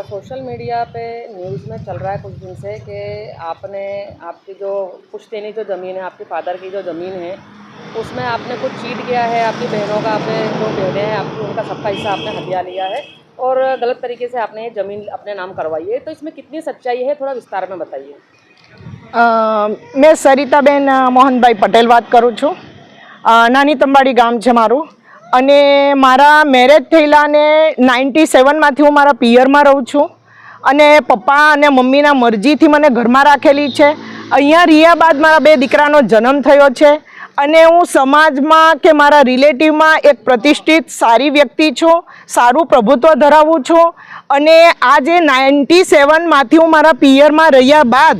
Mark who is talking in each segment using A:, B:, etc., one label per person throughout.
A: Social media पे news में चल रहा है कुछ दिन से कि आपने आपकी जो पुश्तैनी जो ज़मीन है, आपके फादर की जो ज़मीन है, उसमें आपने कुछ चीट किया है। आपकी बहनों का, आपने जो बहनें हैं आपकी, उनका सबका हिस्सा आपने हथिया लिया है और गलत तरीके से आपने ये ज़मीन अपने नाम करवाई है। तो इसमें कितनी सच्चाई है, थोड़ा विस्तार में बताइए।
B: मैं सरिताबेन मोहनभाई पटेल बात करूँ छूँ। नानी तंबाड़ी गाम है मारू અને મારા મેરેજ થયેલા ને 97માંથી હું મારા પિયરમાં રહું છું અને પપ્પા અને મમ્મીના મરજીથી મને ઘરમાં રાખેલી છે। અહીંયા રહ્યા બાદ મારા બે દીકરાનો જન્મ થયો છે અને હું સમાજમાં કે મારા રિલેટિવમાં એક પ્રતિષ્ઠિત સારી વ્યક્તિ છું, સારું પ્રભુત્વ ધરાવું છું અને આ જે 97માંથી હું મારા પિયરમાં રહ્યા બાદ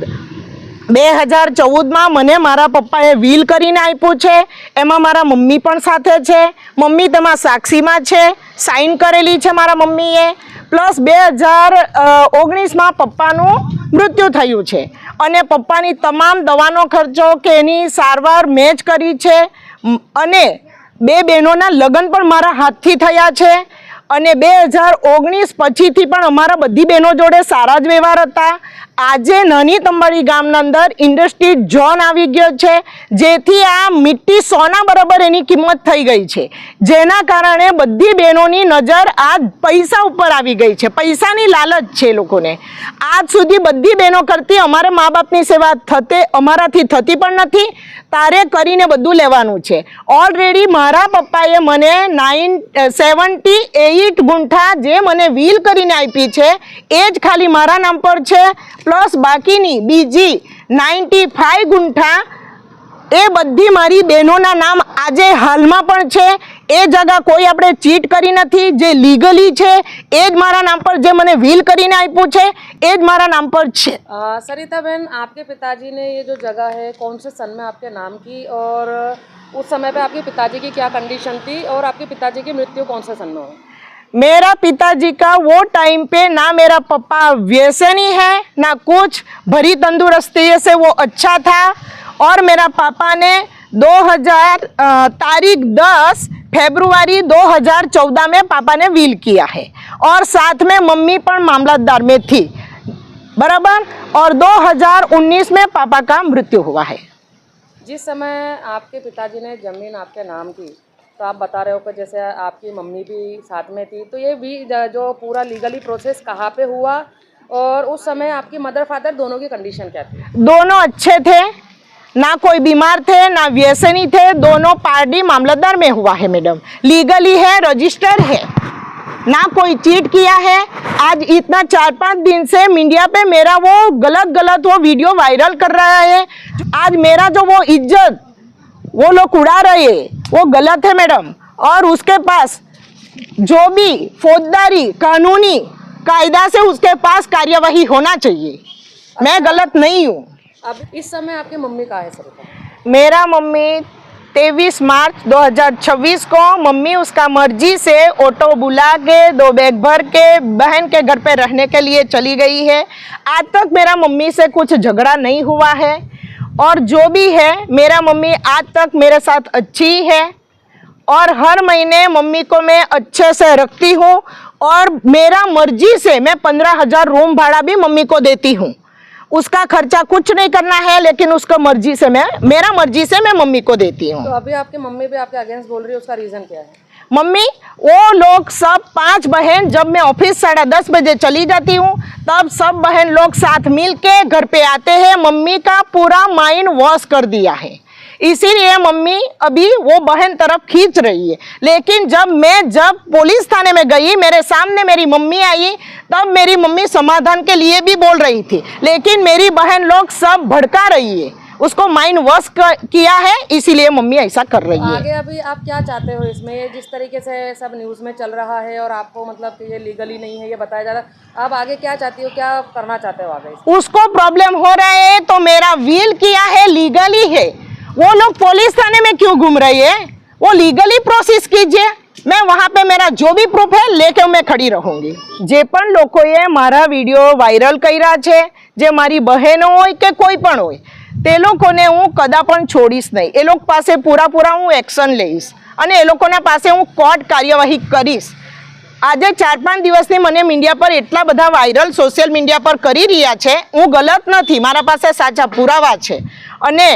B: 2014માં મને મારા પપ્પાએ વિલ કરીને આપ્યું છે। એમાં મારા મમ્મી પણ સાથે છે, મમ્મી તેમાં સાક્ષીમાં છે, સાઇન કરેલી છે મારા મમ્મીએ। પ્લસ 2019માં પપ્પાનું મૃત્યુ થયું છે અને પપ્પાની તમામ દવાનો ખર્ચો કે એની સારવાર મેં જ કરી છે અને બે બહેનોના લગ્ન પણ મારા હાથથી થયા છે અને 2019 પછીથી પણ અમારા બધી બહેનો જોડે સારા જ વ્યવહાર હતા। આજે નાની તંબાડી ગામના અંદર ઇન્ડસ્ટ્રી ઝોન આવી ગયો છે, જેથી આ મિટ્ટી સોના બરાબર એની કિંમત થઈ ગઈ છે, જેના કારણે બધી બહેનોની નજર આ પૈસા ઉપર આવી ગઈ છે। પૈસાની લાલચ છે લોકોને। આજ સુધી બધી બહેનો કરતી અમારે મા બાપની સેવા અમારાથી થતી પણ નથી, તારે કરીને બધું લેવાનું છે। ઓલરેડી મારા પપ્પાએ મને 78 ગુંઠા જે મને વીલ કરીને આપી છે એ જ ખાલી મારા નામ પર છે, પ્લસ બાકીની બીજી 95 ગુંઠા એ બધી મારી બહેનોના નામ આજે હાલમાં પણ છે। એ જગા કોઈ આપણે ચીટ કરી નથી, જે લીગલી છે એ જ મારા નામ पर જે મને વીલ કરીને આપ્યું છે એ જ મારા નામ पर છે।
A: सरिता बहन, आपके पिताजी ने ये जो जगह है कौन से सन में आपके नाम की, और उस समय पे आपके पिताजी की क्या कंडीशन थी, और आपके पिताजी की मृत्यु कौन से सन में हुई?
B: मेरा पिताजी का वो टाइम पे ना मेरा पापा व्यसनी है ना कुछ, भरी तंदुरुस्ती से वो अच्छा था। और मेरा पापा ने 2000 तारीख 10 फरवरी 2014 में पापा ने विल किया है और साथ में मम्मी पण मामलतदार में थी, बराबर। और 2019 में पापा का मृत्यु हुआ है।
A: जिस समय आपके पिताजी ने ज़मीन आपके नाम की, तो आप बता रहे हो कि जैसे आपकी मम्मी भी साथ में थी, तो ये भी जो पूरा लीगली प्रोसेस कहाँ पे हुआ, और उस समय आपकी मदर फादर दोनों की कंडीशन क्या थी?
B: दोनों अच्छे थे, ना कोई बीमार थे ना व्यसनी थे। दोनों पार्टी मामलतदार में हुआ है मैडम, लीगली है, रजिस्टर है, ना कोई चीट किया है। आज इतना 4-5 दिन से मीडिया पे मेरा वो गलत वो वीडियो वायरल कर रहा है। आज मेरा जो वो इज्जत वो लोग उड़ा रहे हैं, वो गलत है मैडम। और उसके पास जो भी फौजदारी कानूनी कायदा से उसके पास कार्यवाही होना चाहिए। मैं गलत नहीं हूँ।
A: अब इस समय आपकी मम्मी कहाँ है सर?
B: मेरा मम्मी 23 मार्च 2026 को मम्मी उसका मर्जी से ऑटो बुला के 2 बैग भर के बहन के घर पे रहने के लिए चली गई है। आज तक मेरा मम्मी से कुछ झगड़ा नहीं हुआ है और जो भी है मेरा मम्मी आज तक मेरे साथ अच्छी है और हर महीने मम्मी को मैं अच्छे से रखती हूँ और मेरा मर्जी से मैं 15,000 रूम भाड़ा भी मम्मी को देती हूँ। उसका खर्चा कुछ नहीं करना है, लेकिन उसका मर्जी से मेरा मर्जी से मैं मम्मी को देती हूँ।
A: तो अभी आपकी मम्मी भी आपके अगेंस्ट बोल रही है, उसका रीज़न क्या है?
B: मम्मी वो लोग सब 5 बहन, जब मैं ऑफिस 10:30 बजे चली जाती हूँ तब सब बहन लोग साथ मिल के घर पे आते हैं। मम्मी का पूरा माइंड वॉश कर दिया है, इसीलिए मम्मी अभी वो बहन तरफ खींच रही है। लेकिन जब पुलिस थाने में गई, मेरे सामने मेरी मम्मी आई, तब मेरी मम्मी समाधान के लिए भी बोल रही थी, लेकिन मेरी बहन लोग सब भड़का रही है, उसको माइंड वॉश किया है, इसीलिए मम्मी ऐसा कर रही है।
A: आगे अभी आप क्या चाहते हो इसमें? ये जिस तरीके से सब न्यूज़ में चल रहा है और आपको मतलब कि ये लीगली नहीं है ये बताया जा रहा है, आप आगे क्या चाहती हो, क्या करना चाहते हो आगे?
B: उसको प्रॉब्लम हो रहा है तो मेरा विल किया है, लीगली है। वो लोग पुलिस थाने में क्यों घूम रही है? वो लीगली प्रोसेस कीजिए। मैं वहाँ पे मेरा जो भी प्रूफ है लेके मैं खड़ी रहूंगी। जे पण लोकोए मारा वीडियो वायरल कर्या छे, जे मारी बहनो होय के कोई पण होय, ते लोकोने हूँ कदा पण छोड़ीश नहीं। ए लोग पासे पूरा हूँ एक्शन लईश अने ए लोकोना पासे हूँ कोर्ट कार्यवाही करीश। આજે 4-5 દિવસથી મને મીડિયા પર એટલા બધા વાયરલ સોશિયલ મીડિયા પર કરી રહ્યા છે. હું ગલત નથી, મારા પાસે સાચા પુરાવા છે અને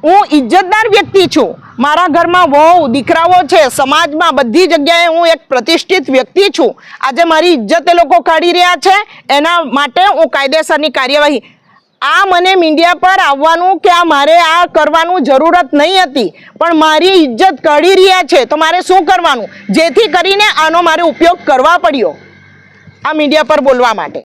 B: હું ઇજ્જતદાર વ્યક્તિ છું. મારા ઘરમાં વહુ દીકરાઓ છે, સમાજમાં બધી જગ્યાએ હું એક પ્રતિષ્ઠિત વ્યક્તિ છું. આજે મારી ઇજ્જત એ લોકો કાઢી રહ્યા છે, એના માટે હું કાયદેસરની કાર્યવાહી. આ મને મીડિયા પર આવવાનું કે આ મારે આ કરવાનું જરૂરત નહીં હતી, પણ મારી ઇજ્જત કાઢી રહ્યા છે તો મારે શું કરવાનું, જેથી કરીને આનો મારે ઉપયોગ કરવા પડ્યો આ મીડિયા પર બોલવા માટે.